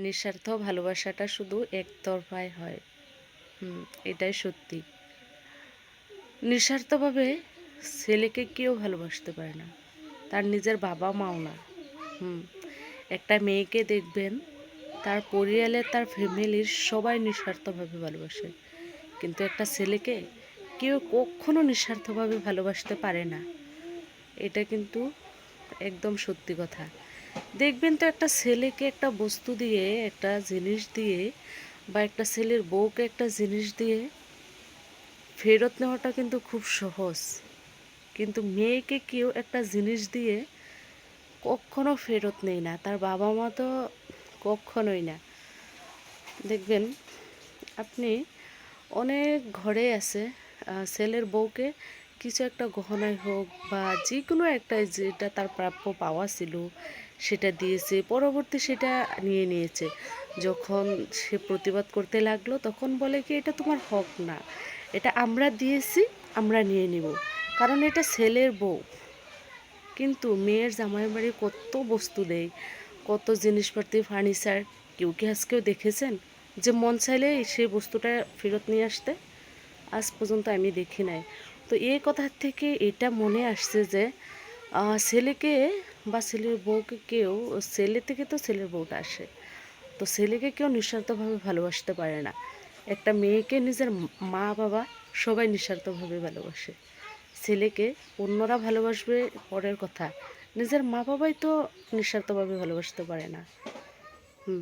নিঃস্বার্থ ভালোবাসাটা শুধু একতরফায় হয়। এটাই সত্যি। নিঃস্বার্থভাবে ছেলেকে কেউ ভালোবাসতে পারে না, তার নিজের বাবা মাও না। হুম একটা মেয়েকে দেখবেন, তার পরিবারের, তার ফ্যামিলির সবাই নিঃস্বার্থভাবে ভালোবাসে, কিন্তু একটা ছেলেকে কেউ কখনো নিঃস্বার্থভাবে ভালোবাসতে পারে না। এটা কিন্তু একদম সত্যি কথা। দেখবেন তো একটা ছেলেকে একটা বস্তু দিয়ে, একটা জিনিস দিয়ে, বা একটা ছেলের বউকে একটা জিনিস দিয়ে ফেরত নেওয়াটা কিন্তু খুব সহজ, কিন্তু মেয়েকে কেউ একটা জিনিস দিয়ে কখনো ফেরত নেয় না, তার বাবা মা তো কখনোই না। দেখবেন আপনি অনেক ঘরে আছে, ছেলের বউকে কিছু একটা গহনায় হোক বা যে কোনো একটা, যেটা তার প্রাপ্য পাওয়া ছিল সেটা দিয়েছে, পরবর্তী সেটা নিয়ে নিয়েছে। যখন সে প্রতিবাদ করতে লাগলো তখন বলে কি, এটা তোমার হক না, এটা আমরা দিয়েছি, আমরা নিয়ে নিব, কারণ এটা ছেলের বউ। কিন্তু মেয়ের জামাই বাড়ি কত বস্তু দেয়, কত জিনিসপাতি, ফার্নিচার। কেউ কি আজকেও দেখেছেন যে মন চাইলে সেই বস্তুটা ফেরত নিয়ে আসতে? আজ পর্যন্ত আমি দেখি নাই। তো এই কথার থেকে এটা মনে আসছে যে ছেলেকে বা ছেলের বউকে কেউ, ছেলে থেকে তো ছেলের বউটা আসে, তো ছেলেকে কেউ নিঃস্বার্থভাবে ভালোবাসতে পারে না। একটা মেয়েকে নিজের মা বাবা সবাই নিঃস্বার্থভাবে ভালোবাসে। ছেলেকে অন্যরা ভালোবাসবে পরের কথা, নিজের মা বাবাই তো নিঃস্বার্থভাবে ভালোবাসতে পারে না। হুম